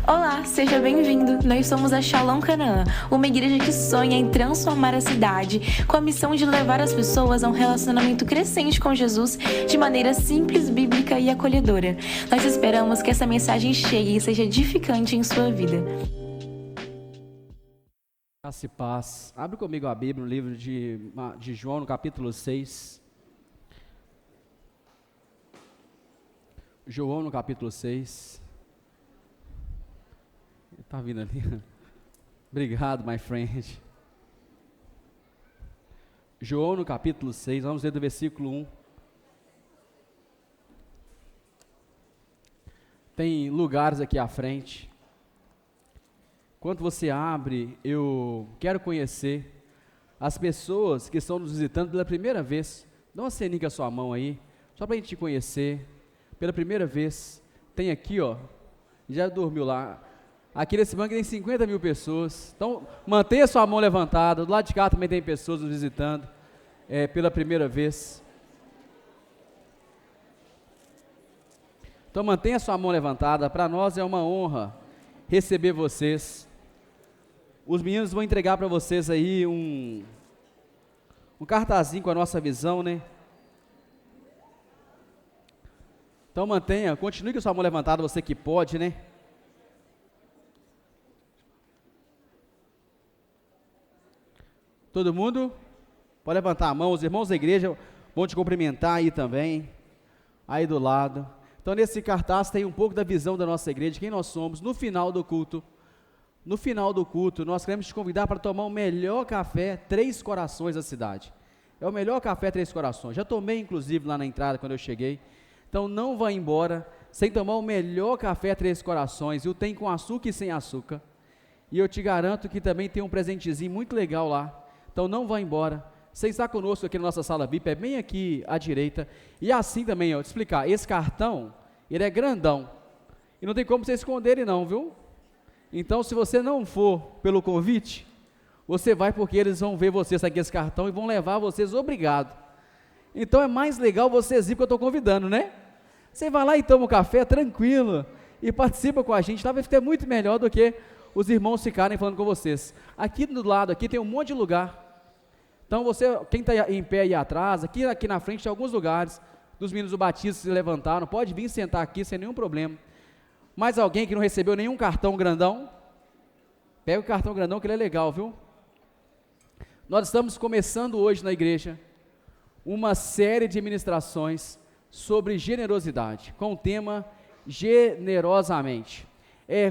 Olá, seja bem-vindo. Nós somos a Shalom Canaã, uma igreja que sonha em transformar a cidade com a missão de levar as pessoas a um relacionamento crescente com Jesus de maneira simples, bíblica e acolhedora. Nós esperamos que essa mensagem chegue e seja edificante em sua vida. Graça e paz. Abre comigo a Bíblia no livro de João, no capítulo 6. João, no capítulo 6. Está vindo ali. Obrigado, my friend. João, no capítulo 6, vamos ler do versículo 1. Tem lugares aqui à frente. Enquanto você abre, eu quero conhecer as pessoas que estão nos visitando pela primeira vez. Dá uma ceninha com a sua mão aí, só para a gente te conhecer. Pela primeira vez, tem aqui, ó, já dormiu lá. Aqui nesse banco tem 50 mil pessoas. Então, mantenha sua mão levantada. Do lado de cá também tem pessoas nos visitando pela primeira vez. Então, mantenha sua mão levantada. Para nós é uma honra receber vocês. Os meninos vão entregar para vocês aí um cartazinho com a nossa visão, né? Então continue com a sua mão levantada, você que pode, né? Todo mundo? Pode levantar a mão, os irmãos da igreja vão te cumprimentar aí também, aí do lado. Então nesse cartaz tem um pouco da visão da nossa igreja, de quem nós somos, no final do culto. No final do culto, nós queremos te convidar para tomar o melhor café Três Corações da cidade. É o melhor café Três Corações. Já tomei, inclusive, lá na entrada, quando eu cheguei. Então, não vá embora sem tomar o melhor café Três Corações. E o tem com açúcar e sem açúcar. E eu te garanto que também tem um presentezinho muito legal lá. Então, não vá embora. Você está conosco aqui na nossa sala VIP, é bem aqui à direita. E assim também, ó, te explicar, esse cartão, ele é grandão. E não tem como você esconder ele não, viu? Então, se você não for pelo convite, você vai porque eles vão ver você aqui esse cartão e vão levar vocês obrigado. Então, é mais legal vocês ir porque eu estou convidando, né? Você vai lá e toma um café tranquilo e participa com a gente, tá? Vai ficar muito melhor do que os irmãos ficarem falando com vocês. Aqui do lado, aqui tem um monte de lugar. Então, quem está em pé aí atrás, aqui na frente tem alguns lugares, dos meninos do batismo se levantaram, pode vir sentar aqui sem nenhum problema. Mais alguém que não recebeu nenhum cartão grandão? Pega o cartão grandão que ele é legal, viu? Nós estamos começando hoje na igreja uma série de ministrações sobre generosidade, com o tema generosamente.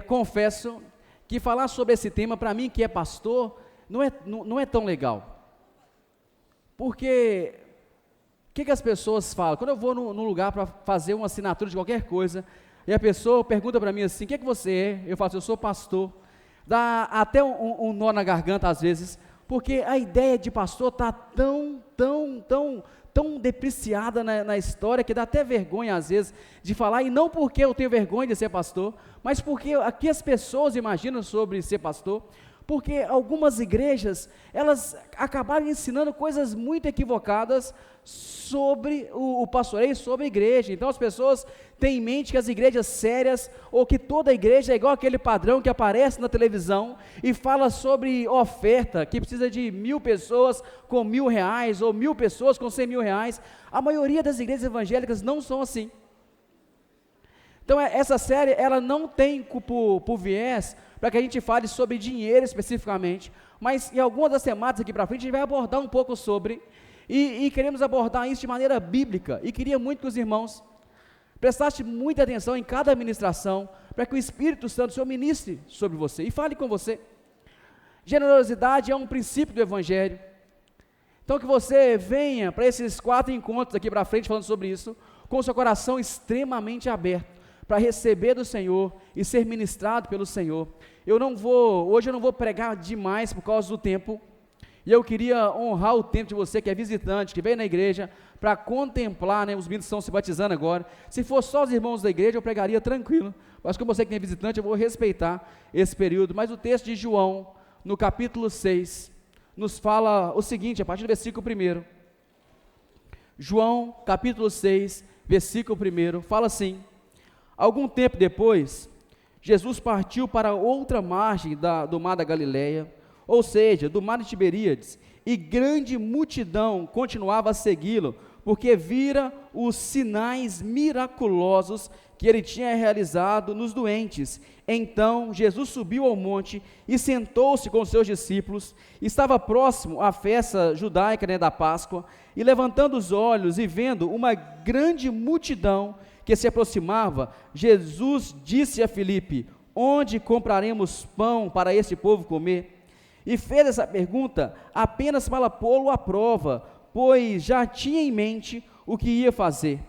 Confesso que falar sobre esse tema, para mim que é pastor, não é tão legal. Porque, o que as pessoas falam? Quando eu vou num lugar para fazer uma assinatura de qualquer coisa, e a pessoa pergunta para mim assim, o que você é? Eu falo assim, eu sou pastor. Dá até um nó na garganta às vezes, porque a ideia de pastor está tão depreciada na história, que dá até vergonha às vezes de falar, e não porque eu tenho vergonha de ser pastor, mas porque aqui as pessoas imaginam sobre ser pastor, porque algumas igrejas, elas acabaram ensinando coisas muito equivocadas sobre o pastoreio, sobre a igreja. Então as pessoas têm em mente que as igrejas sérias, ou que toda igreja é igual aquele padrão que aparece na televisão e fala sobre oferta, que precisa de 1.000 pessoas com R$1.000, ou 1.000 pessoas com R$100.000. A maioria das igrejas evangélicas não são assim. Então essa série, ela não tem por viés para que a gente fale sobre dinheiro especificamente, mas em algumas das temáticas aqui para frente a gente vai abordar um pouco sobre, e queremos abordar isso de maneira bíblica, e queria muito que os irmãos prestassem muita atenção em cada ministração, para que o Espírito Santo, o Senhor, ministre sobre você e fale com você. Generosidade é um princípio do Evangelho, então que você venha para esses 4 encontros aqui para frente falando sobre isso, com o seu coração extremamente aberto, para receber do Senhor e ser ministrado pelo Senhor. Hoje eu não vou pregar demais por causa do tempo, e eu queria honrar o tempo de você que é visitante, que veio na igreja, para contemplar, né, os meninos estão se batizando agora. Se for só os irmãos da igreja, eu pregaria tranquilo, mas como você que é visitante, eu vou respeitar esse período. Mas o texto de João, no capítulo 6, nos fala o seguinte, a partir do versículo 1. João, capítulo 6, versículo 1, fala assim: algum tempo depois, Jesus partiu para outra margem do mar da Galileia, ou seja, do mar de Tiberíades, e grande multidão continuava a segui-lo, porque vira os sinais miraculosos que ele tinha realizado nos doentes. Então Jesus subiu ao monte e sentou-se com os seus discípulos. Estava próximo à festa judaica, da Páscoa, e levantando os olhos e vendo uma grande multidão que se aproximava, Jesus disse a Filipe: onde compraremos pão para esse povo comer? E fez essa pergunta apenas para pô-lo à prova, pois já tinha em mente o que ia fazer.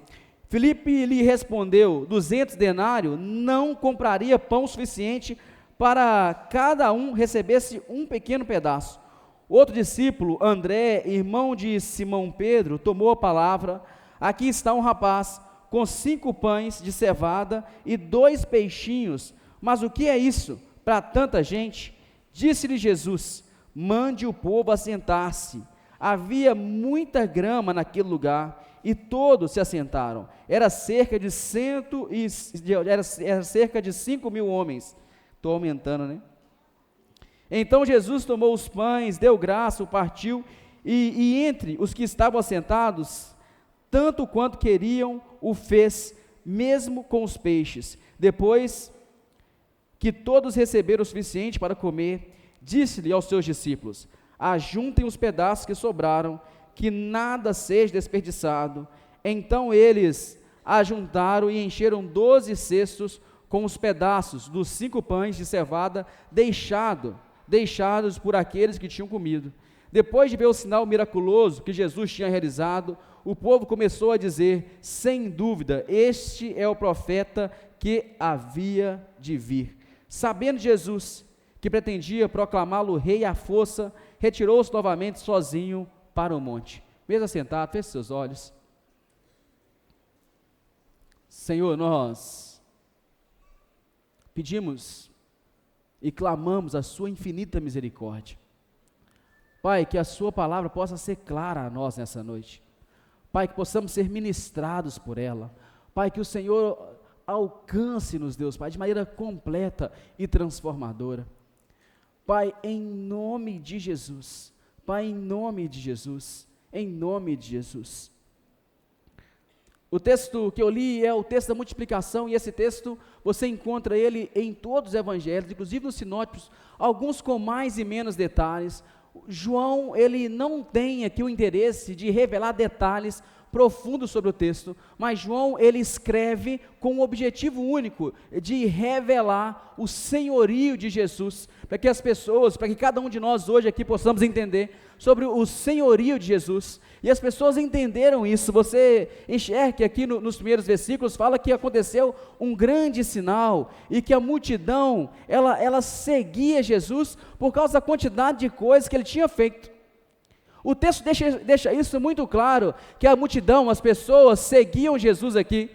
Filipe lhe respondeu: 200 denários não compraria pão suficiente para cada um recebesse um pequeno pedaço. Outro discípulo, André, irmão de Simão Pedro, tomou a palavra: aqui está um rapaz com 5 pães de cevada e 2 peixinhos, mas o que é isso para tanta gente? Disse-lhe Jesus: mande o povo assentar-se. Havia muita grama naquele lugar, e todos se assentaram. Era cerca de 5.000 homens. Estou aumentando, né? Então Jesus tomou os pães, deu graça, o partiu, e entre os que estavam assentados, tanto quanto queriam, o fez, mesmo com os peixes. Depois que todos receberam o suficiente para comer, disse-lhe aos seus discípulos: ajuntem os pedaços que sobraram, que nada seja desperdiçado. Então eles ajuntaram e encheram 12 cestos com os pedaços dos 5 pães de cevada deixados por aqueles que tinham comido. Depois de ver o sinal miraculoso que Jesus tinha realizado, o povo começou a dizer: sem dúvida, este é o profeta que havia de vir. Sabendo Jesus que pretendia proclamá-lo rei à força, retirou-se novamente sozinho para o monte. Mesmo assentado, feche seus olhos. Senhor, nós pedimos e clamamos a sua infinita misericórdia. Pai, que a sua palavra possa ser clara a nós nessa noite. Pai, que possamos ser ministrados por ela. Pai, que o Senhor alcance-nos, Deus, Pai, de maneira completa e transformadora. Pai, em nome de Jesus. Pai, em nome de Jesus. Em nome de Jesus. O texto que eu li é o texto da multiplicação, e esse texto, você encontra ele em todos os evangelhos, inclusive nos sinóticos, alguns com mais e menos detalhes. João, ele não tem aqui o interesse de revelar detalhes profundos sobre o texto, mas João, ele escreve com o objetivo único de revelar o senhorio de Jesus, para que as pessoas, para que cada um de nós hoje aqui possamos entender sobre o senhorio de Jesus, e as pessoas entenderam isso. Você enxerga que aqui nos primeiros versículos fala que aconteceu um grande sinal, e que a multidão, ela seguia Jesus por causa da quantidade de coisas que ele tinha feito. O texto deixa isso muito claro, que a multidão, as pessoas seguiam Jesus aqui,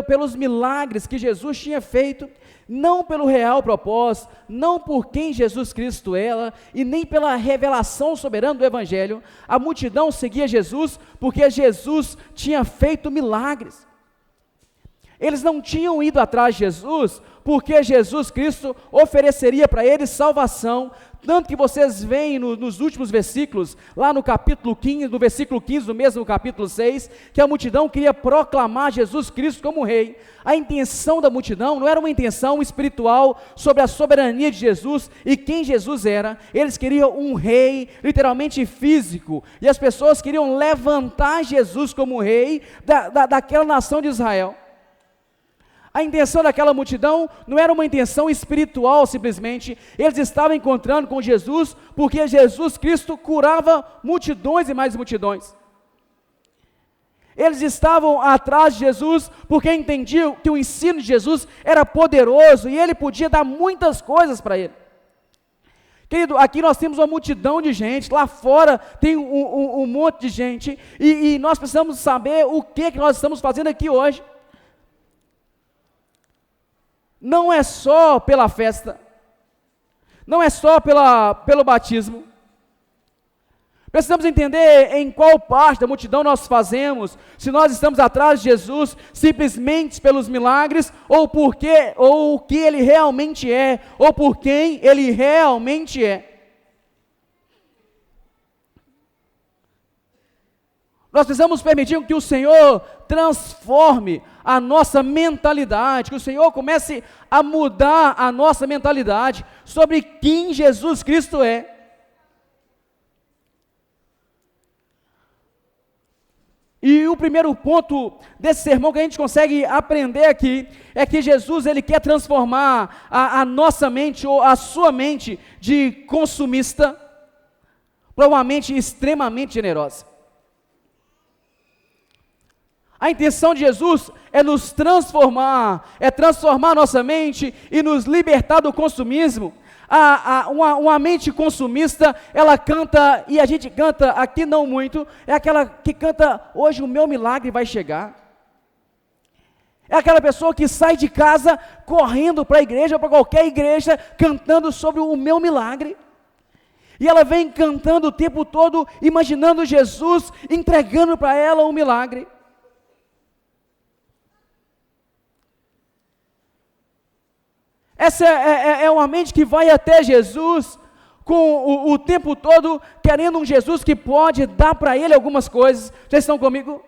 pelos milagres que Jesus tinha feito, não pelo real propósito, não por quem Jesus Cristo era, e nem pela revelação soberana do Evangelho. A multidão seguia Jesus porque Jesus tinha feito milagres. Eles não tinham ido atrás de Jesus porque Jesus Cristo ofereceria para eles salvação, tanto que vocês veem nos últimos versículos, lá no capítulo 15, no versículo 15 do mesmo capítulo 6, que a multidão queria proclamar Jesus Cristo como rei. A intenção da multidão não era uma intenção espiritual sobre a soberania de Jesus e quem Jesus era. Eles queriam um rei, literalmente físico, e as pessoas queriam levantar Jesus como rei daquela nação de Israel. A intenção daquela multidão não era uma intenção espiritual simplesmente, eles estavam encontrando com Jesus, porque Jesus Cristo curava multidões e mais multidões. Eles estavam atrás de Jesus, porque entendiam que o ensino de Jesus era poderoso, e ele podia dar muitas coisas para ele. Querido, aqui nós temos uma multidão de gente, lá fora tem um monte de gente, e nós precisamos saber o que nós estamos fazendo aqui hoje. Não é só pela festa, não é só pelo batismo, Precisamos entender em qual parte da multidão nós fazemos, se nós estamos atrás de Jesus simplesmente pelos milagres, ou ou o que Ele realmente é, ou por quem Ele realmente é. Nós precisamos permitir que o Senhor transforme a nossa mentalidade, que o Senhor comece a mudar a nossa mentalidade sobre quem Jesus Cristo é. E o primeiro ponto desse sermão que a gente consegue aprender aqui é que Jesus, Ele quer transformar a nossa mente, ou a sua mente de consumista, para uma mente extremamente generosa. A intenção de Jesus é nos transformar, é transformar nossa mente e nos libertar do consumismo. Uma mente consumista, ela canta, e a gente canta aqui não muito, é aquela que canta, hoje o meu milagre vai chegar. É aquela pessoa que sai de casa correndo para a igreja, para qualquer igreja, cantando sobre o meu milagre. E ela vem cantando o tempo todo, imaginando Jesus entregando para ela o milagre. Essa é uma mente que vai até Jesus, com o tempo todo querendo um Jesus que pode dar para ele algumas coisas. Vocês estão comigo?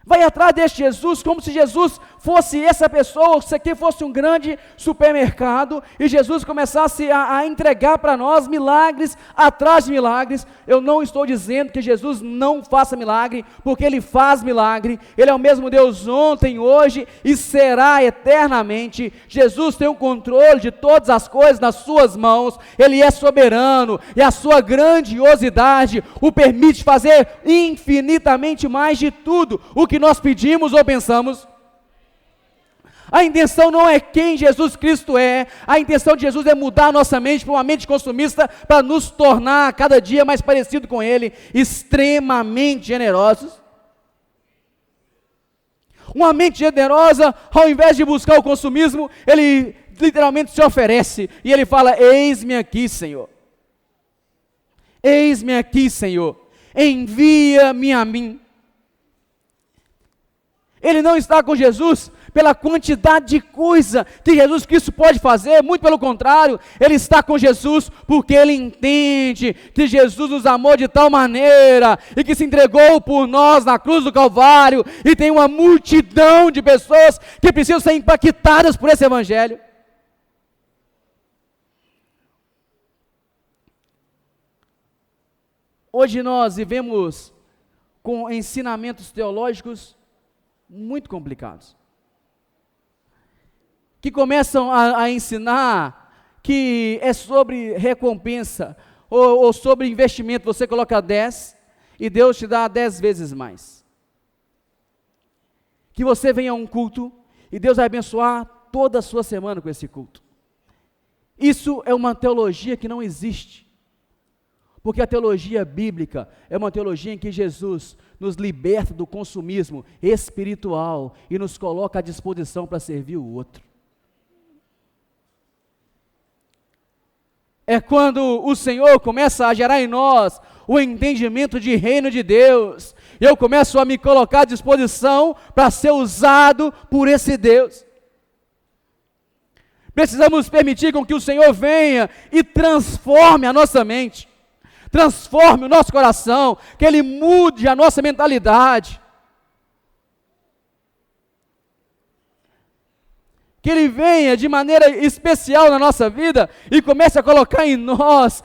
Vai atrás deste Jesus como se Jesus fosse essa pessoa, se aqui fosse um grande supermercado, e Jesus começasse a entregar para nós milagres atrás de milagres. Eu não estou dizendo que Jesus não faça milagre, porque Ele faz milagre. Ele é o mesmo Deus ontem, hoje e será eternamente. Jesus tem o controle de todas as coisas nas suas mãos, Ele é soberano, e a sua grandiosidade o permite fazer infinitamente mais de tudo o que nós pedimos ou pensamos. A intenção não é quem Jesus Cristo é, a intenção de Jesus é mudar a nossa mente para uma mente consumista, para nos tornar cada dia mais parecido com Ele, extremamente generosos. Uma mente generosa, ao invés de buscar o consumismo, ele literalmente se oferece, e ele fala: eis-me aqui, Senhor, eis-me aqui, Senhor, envia-me a mim. Ele não está com Jesus pela quantidade de coisa que Jesus Cristo pode fazer, muito pelo contrário, Ele está com Jesus porque Ele entende que Jesus nos amou de tal maneira, e que se entregou por nós na cruz do Calvário, e tem uma multidão de pessoas que precisam ser impactadas por esse Evangelho. Hoje nós vivemos com ensinamentos teológicos muito complicados, que começam a ensinar que é sobre recompensa, ou sobre investimento. Você coloca 10 e Deus te dá 10 vezes mais. Que você venha a um culto e Deus vai abençoar toda a sua semana com esse culto. Isso é uma teologia que não existe, porque a teologia bíblica é uma teologia em que Jesus nos liberta do consumismo espiritual e nos coloca à disposição para servir o outro. É quando o Senhor começa a gerar em nós o entendimento de reino de Deus, eu começo a me colocar à disposição para ser usado por esse Deus. Precisamos permitir com que o Senhor venha e transforme a nossa mente, transforme o nosso coração, que Ele mude a nossa mentalidade, que Ele venha de maneira especial na nossa vida e comece a colocar em nós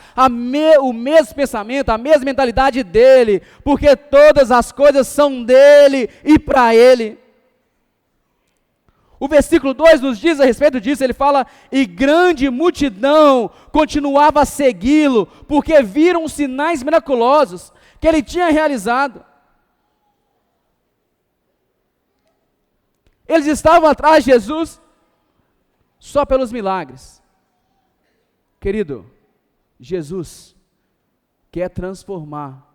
o mesmo pensamento, a mesma mentalidade dEle, porque todas as coisas são dEle e para Ele. O versículo 2 nos diz a respeito disso, ele fala: e grande multidão continuava a segui-lo, porque viram os sinais miraculosos que ele tinha realizado. Eles estavam atrás de Jesus só pelos milagres. Querido, Jesus quer transformar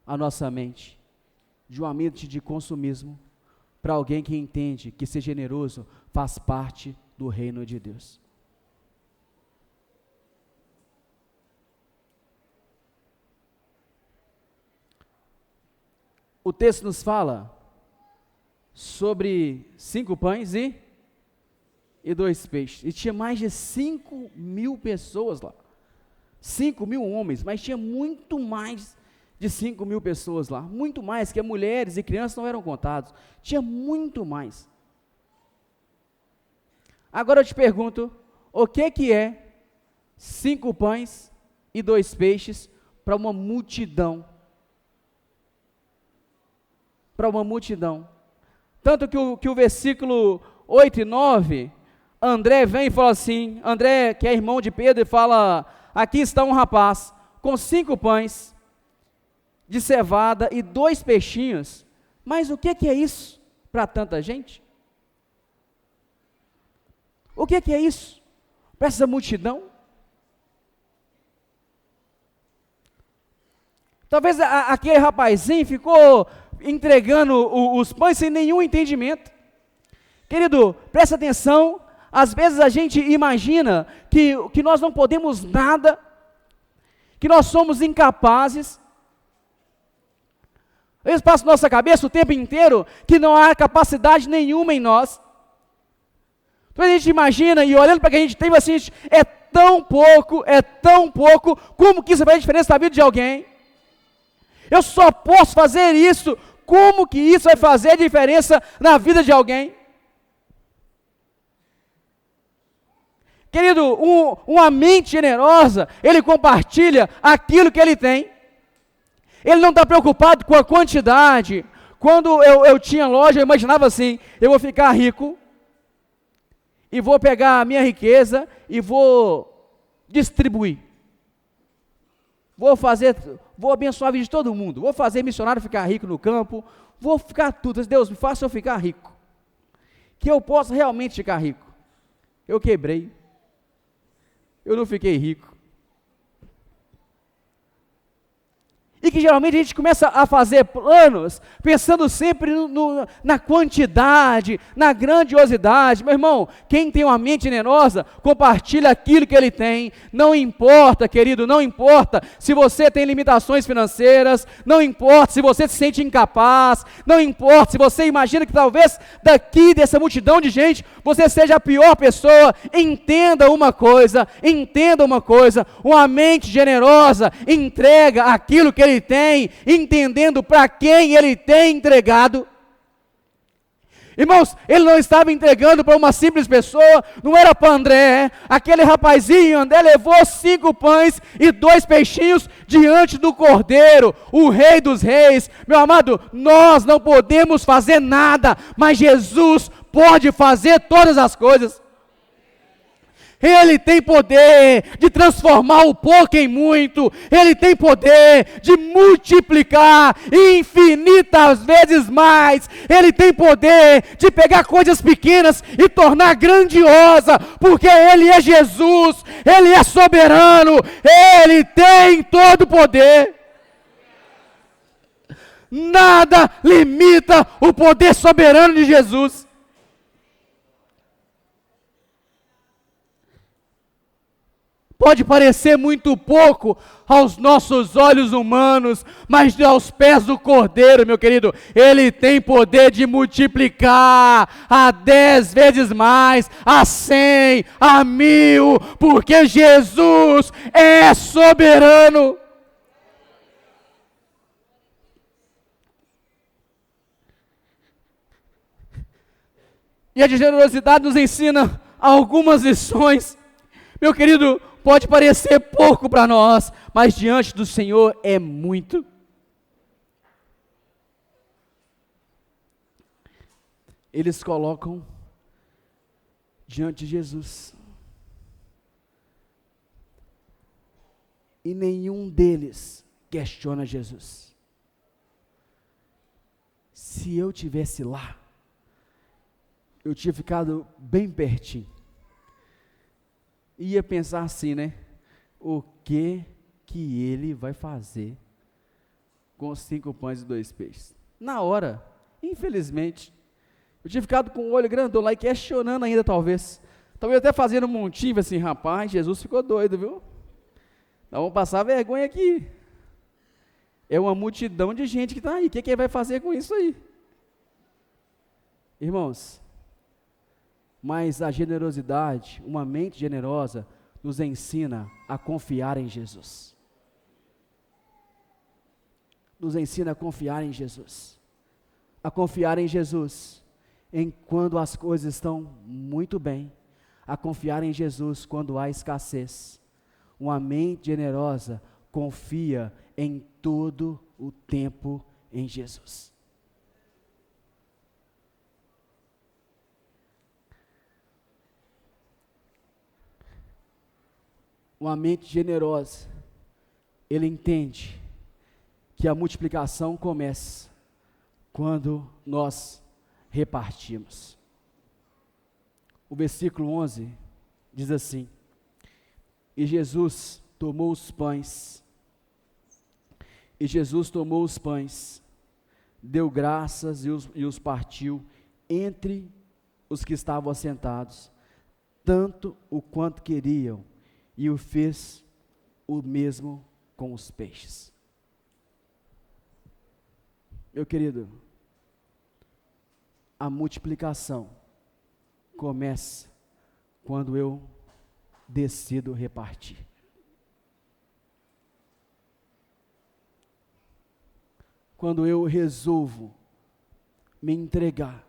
a nossa mente de uma mente de consumismo para alguém que entende que ser generoso faz parte do reino de Deus. o texto nos fala sobre 5 pães e 2 peixes. E tinha mais de 5.000 pessoas lá. 5.000 homens, mas tinha muito mais de 5.000 pessoas lá. Muito mais, que mulheres e crianças não eram contados. Tinha muito mais. Agora eu te pergunto, o que é 5 pães e 2 peixes para uma multidão? Para uma multidão. Tanto que o versículo 8 e 9, André vem e fala assim, André, que é irmão de Pedro, e fala, aqui está um rapaz com 5 pães de cevada e 2 peixinhos, mas o que é isso para tanta gente? O que é isso para essa multidão? Talvez aquele rapazinho ficou entregando os pães sem nenhum entendimento. Querido, presta atenção, às vezes a gente imagina que nós não podemos nada, que nós somos incapazes. Às vezes passa na nossa cabeça o tempo inteiro que não há capacidade nenhuma em nós. Então a gente imagina, e olhando para o que a gente tem, assim, é tão pouco, como que isso vai fazer diferença na vida de alguém? Eu só posso fazer isso, como que isso vai fazer diferença na vida de alguém? Querido, uma mente generosa, ele compartilha aquilo que ele tem. Ele não está preocupado com a quantidade. Quando eu tinha loja, eu imaginava assim, eu vou ficar rico, e vou pegar a minha riqueza, e vou distribuir. Vou abençoar a vida de todo mundo, vou fazer missionário ficar rico no campo, vou ficar tudo, Deus me faça eu ficar rico, que eu possa realmente ficar rico. Eu quebrei, eu não fiquei rico. E que geralmente a gente começa a fazer planos, pensando sempre na quantidade, na grandiosidade. Meu irmão, quem tem uma mente generosa, compartilha aquilo que ele tem. Não importa, querido, não importa se você tem limitações financeiras, não importa se você se sente incapaz, não importa se você imagina que talvez daqui dessa multidão de gente, você seja a pior pessoa. Entenda uma coisa, uma mente generosa entrega aquilo que ele tem, entendendo para quem ele tem entregado. Irmãos, ele não estava entregando para uma simples pessoa, não era para André, aquele rapazinho. André levou 5 pães e 2 peixinhos diante do Cordeiro, o Rei dos Reis. Meu amado, nós não podemos fazer nada, mas Jesus pode fazer todas as coisas. Ele tem poder de transformar o pouco em muito. Ele tem poder de multiplicar infinitas vezes mais. Ele tem poder de pegar coisas pequenas e tornar grandiosa, porque Ele é Jesus, Ele é soberano, Ele tem todo o poder. Nada limita o poder soberano de Jesus. Pode parecer muito pouco aos nossos olhos humanos, mas aos pés do Cordeiro, meu querido, Ele tem poder de multiplicar a 10 vezes mais, a 100, a 1000, porque Jesus é soberano. E a generosidade nos ensina algumas lições, meu querido. Pode parecer pouco para nós, mas diante do Senhor é muito. Eles colocam diante de Jesus. E nenhum deles questiona Jesus. Se eu tivesse lá, eu tinha ficado bem pertinho. Ia pensar assim, né? O que ele vai fazer com os 5 pães e 2 peixes? Na hora, infelizmente, eu tinha ficado com o olho grandão lá e questionando ainda, talvez até fazendo um montinho, assim, rapaz, Jesus ficou doido, viu? Nós vamos passar vergonha aqui. É uma multidão de gente que está aí. O que ele vai fazer com isso aí? Irmãos, mas a generosidade, uma mente generosa, nos ensina a confiar em Jesus. Nos ensina a confiar em Jesus. A confiar em Jesus quando as coisas estão muito bem. A confiar em Jesus quando há escassez. Uma mente generosa confia em todo o tempo em Jesus. Uma mente generosa, ele entende que a multiplicação começa quando nós repartimos. O versículo 11 diz assim: E Jesus tomou os pães, deu graças e os partiu entre os que estavam assentados, tanto o quanto queriam, e o fez o mesmo com os peixes. Meu querido, a multiplicação começa quando eu decido repartir. Quando eu resolvo me entregar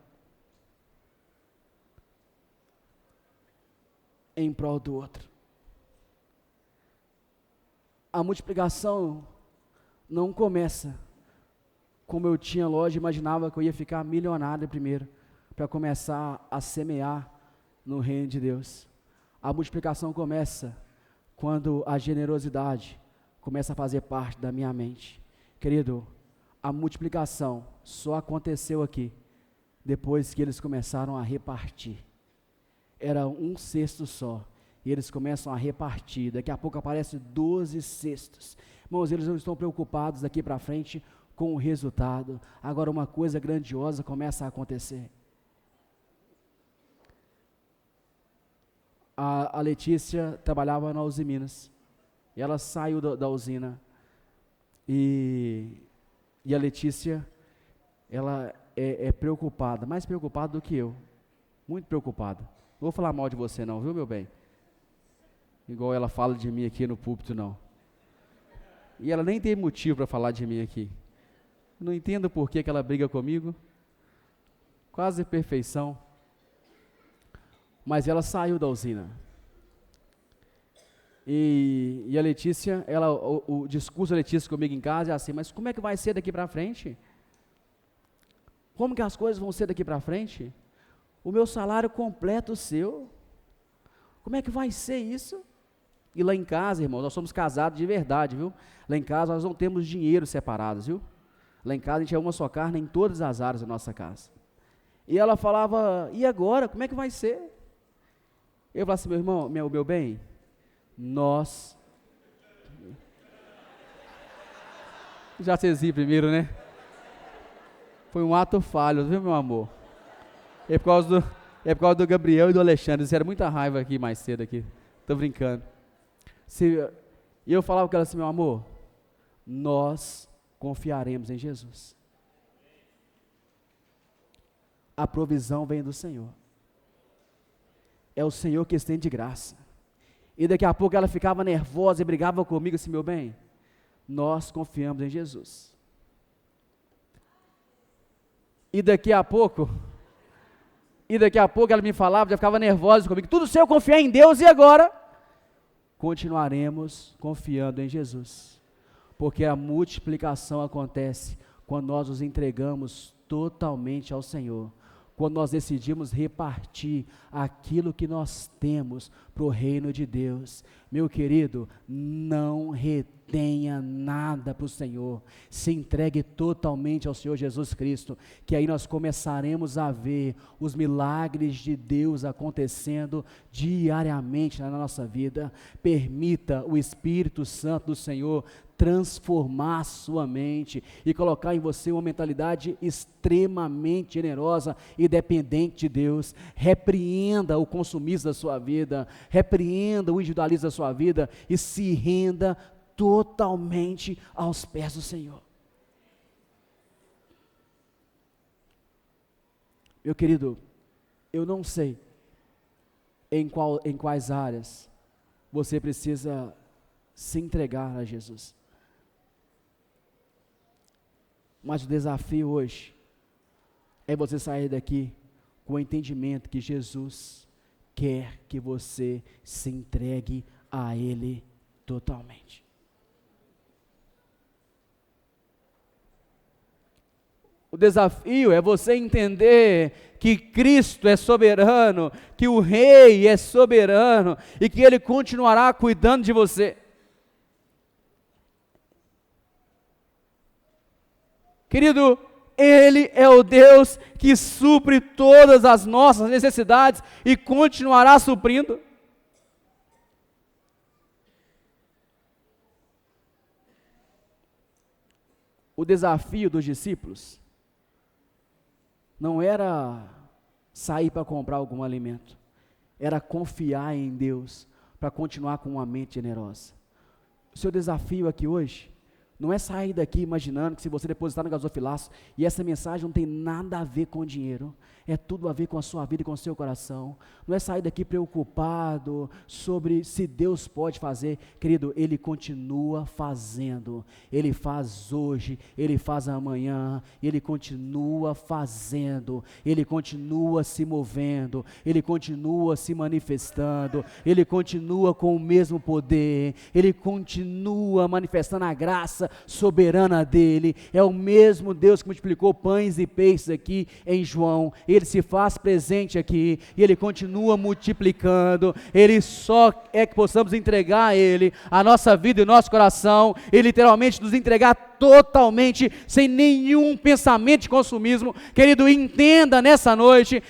em prol do outro. A multiplicação não começa como eu tinha loja, imaginava que eu ia ficar milionário primeiro, para começar a semear no reino de Deus. A multiplicação começa quando a generosidade começa a fazer parte da minha mente. Querido, a multiplicação só aconteceu aqui, depois que eles começaram a repartir. Era um cesto só, e eles começam a repartir. Daqui a pouco aparece 12 cestos. Irmãos, eles não estão preocupados daqui para frente com o resultado. Agora uma coisa grandiosa começa a acontecer. A Letícia trabalhava na Uzi Minas, e ela saiu da usina, e a Letícia, ela é preocupada, mais preocupada do que eu, muito preocupada. Não vou falar mal de você não, viu, meu bem? Igual ela fala de mim aqui no púlpito, não. E ela nem tem motivo para falar de mim aqui. Não entendo por que ela briga comigo, quase perfeição. Mas ela saiu da usina. E a Letícia, o discurso da Letícia comigo em casa é assim: mas como é que vai ser daqui para frente? Como que as coisas vão ser daqui para frente? O meu salário completa o seu. Como é que vai ser isso? E lá em casa, irmão, nós somos casados de verdade, viu? Lá em casa nós não temos dinheiro separados, viu? Lá em casa a gente é uma só carne em todas as áreas da nossa casa. E ela falava: e agora? Como é que vai ser? Eu falava assim: meu irmão, meu bem, nós... Já vocês riram primeiro, né? Foi um ato falho, viu, meu amor? É por causa do Gabriel e do Alexandre. Eles fizeram muita raiva aqui mais cedo aqui. Tô brincando. E eu falava com ela assim: meu amor, nós confiaremos em Jesus. A provisão vem do Senhor. É o Senhor que estende graça. E daqui a pouco ela ficava nervosa e brigava comigo assim: meu bem, nós confiamos em Jesus. E daqui a pouco ela me falava, já ficava nervosa comigo: tudo se eu confiar em Deus, e agora? Continuaremos confiando em Jesus, porque a multiplicação acontece quando nós nos entregamos totalmente ao Senhor, quando nós decidimos repartir aquilo que nós temos para o reino de Deus. Meu querido, não retenha nada para o Senhor, se entregue totalmente ao Senhor Jesus Cristo, que aí nós começaremos a ver os milagres de Deus acontecendo diariamente na nossa vida. Permita o Espírito Santo do Senhor transformar a sua mente e colocar em você uma mentalidade extremamente generosa e dependente de Deus. Repreenda o consumismo da sua vida, repreenda o individualismo da sua vida e se renda totalmente aos pés do Senhor. Meu querido, eu não sei em quais áreas você precisa se entregar a Jesus. Mas o desafio hoje é você sair daqui com o entendimento que Jesus quer que você se entregue a Ele totalmente. O desafio é você entender que Cristo é soberano, que o Rei é soberano e que Ele continuará cuidando de você. Querido, Ele é o Deus que supre todas as nossas necessidades e continuará suprindo. O desafio dos discípulos não era sair para comprar algum alimento, era confiar em Deus para continuar com uma mente generosa. O seu desafio aqui hoje não é sair daqui imaginando que se você depositar no gasofilaço, e essa mensagem não tem nada a ver com dinheiro, é tudo a ver com a sua vida e com o seu coração. Não é sair daqui preocupado sobre se Deus pode fazer. Querido, Ele continua fazendo. Ele faz hoje, Ele faz amanhã, Ele continua fazendo, Ele continua se movendo, Ele continua se manifestando, Ele continua com o mesmo poder, Ele continua manifestando a graça soberana dEle. É o mesmo Deus que multiplicou pães e peixes aqui em João. Ele se faz presente aqui, e Ele continua multiplicando. Ele só é que possamos entregar a Ele a nossa vida e o nosso coração, e literalmente nos entregar totalmente, sem nenhum pensamento de consumismo. Querido, entenda nessa noite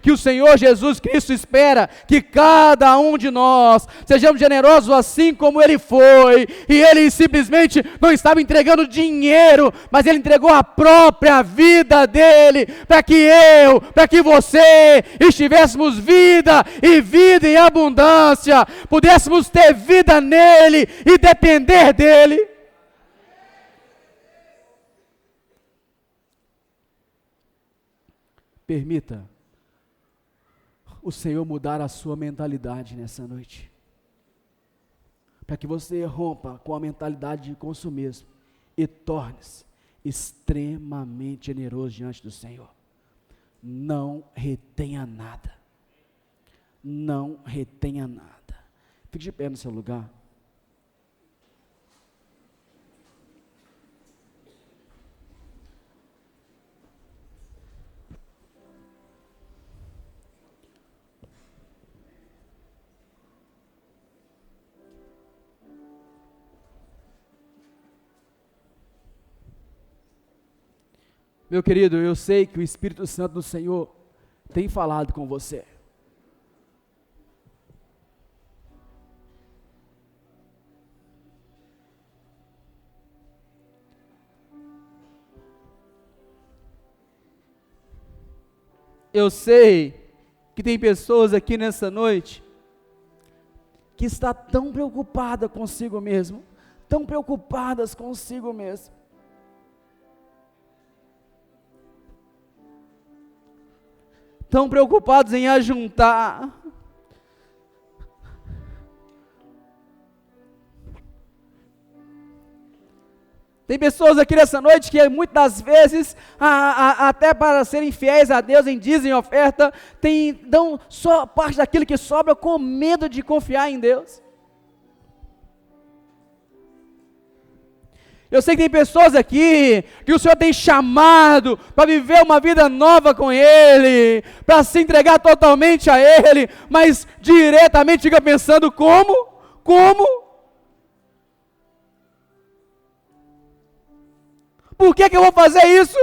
que o Senhor Jesus Cristo espera que cada um de nós sejamos generosos assim como Ele foi, e Ele simplesmente não estava entregando dinheiro, mas Ele entregou a própria vida dEle, para que você estivéssemos vida e vida em abundância, pudéssemos ter vida nele e depender dEle. Permita o Senhor mudar a sua mentalidade nessa noite, para que você rompa com a mentalidade de consumismo e torne-se extremamente generoso diante do Senhor. Não retenha nada. Não retenha nada. Fique de pé no seu lugar. Meu querido, eu sei que o Espírito Santo do Senhor tem falado com você. Eu sei que tem pessoas aqui nessa noite que está tão preocupada consigo mesmo, tão preocupadas consigo mesmo. Tão preocupados em ajuntar. Tem pessoas aqui nessa noite que muitas das vezes, até para serem fiéis a Deus em dízimo e oferta, dão só parte daquilo que sobra com medo de confiar em Deus. Eu sei que tem pessoas aqui que o Senhor tem chamado para viver uma vida nova com Ele, para se entregar totalmente a Ele, mas diretamente fica pensando como? Por que eu vou fazer isso?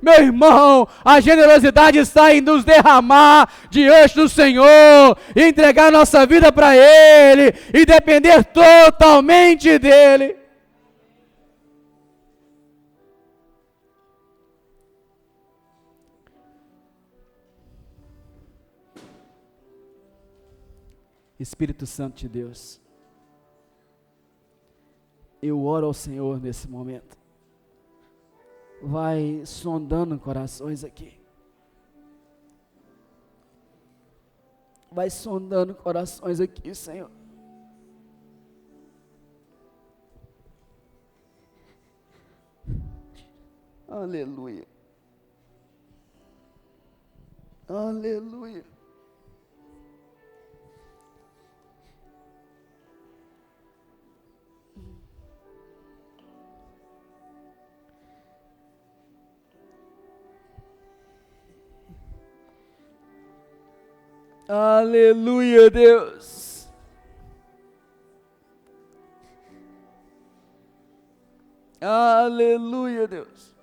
Meu irmão, a generosidade está em nos derramar diante do Senhor, entregar nossa vida para Ele e depender totalmente dEle. Espírito Santo de Deus, eu oro ao Senhor nesse momento, vai sondando corações aqui, Vai sondando corações aqui, Senhor. Aleluia. Aleluia. Aleluia, Deus. Aleluia, Deus.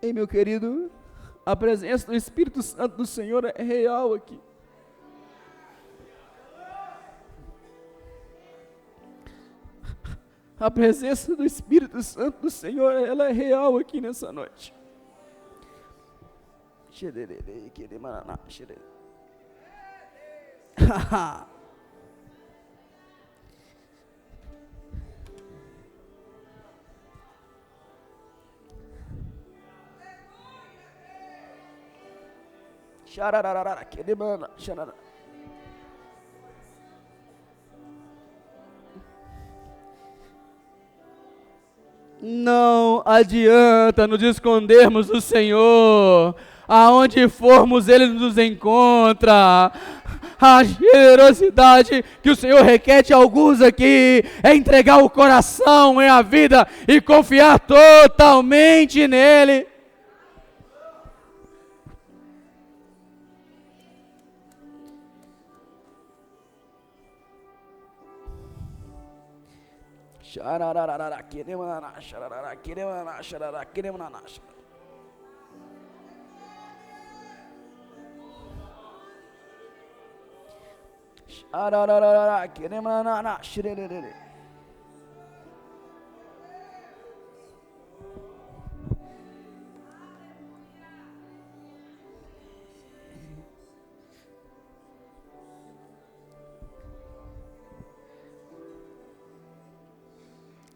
Ei, meu querido, a presença do Espírito Santo do Senhor é real aqui. A presença do Espírito Santo do Senhor, ela é real aqui nessa noite. Não adianta nos escondermos do Senhor. Aonde formos, Ele nos encontra. A generosidade que o Senhor requer de alguns aqui é entregar o coração e a vida e confiar totalmente nele.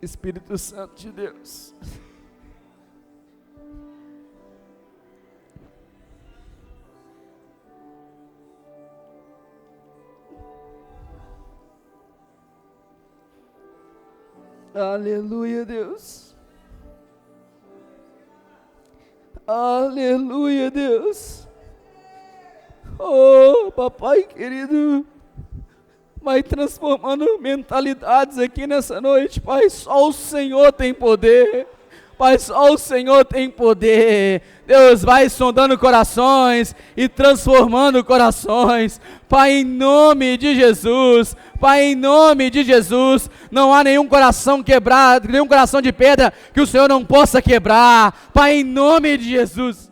Espírito Santo de Deus. Aleluia, Deus. Aleluia, Deus. Oh, papai querido, vai transformando mentalidades aqui nessa noite, Pai. Só o Senhor tem poder. Pai, só o Senhor tem poder. Deus vai sondando corações e transformando corações. Pai, em nome de Jesus. Pai, em nome de Jesus. Não há nenhum coração quebrado, nenhum coração de pedra que o Senhor não possa quebrar. Pai, em nome de Jesus.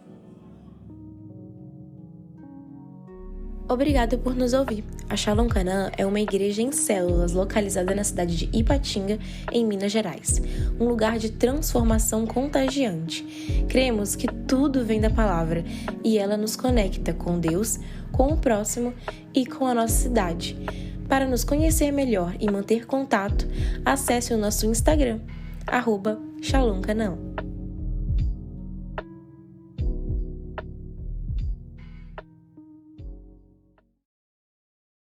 Obrigado por nos ouvir. A Shalom Canaã é uma igreja em células localizada na cidade de Ipatinga, em Minas Gerais. Um lugar de transformação contagiante. Cremos que tudo vem da palavra e ela nos conecta com Deus, com o próximo e com a nossa cidade. Para nos conhecer melhor e manter contato, acesse o nosso Instagram, @Shalom Canaã.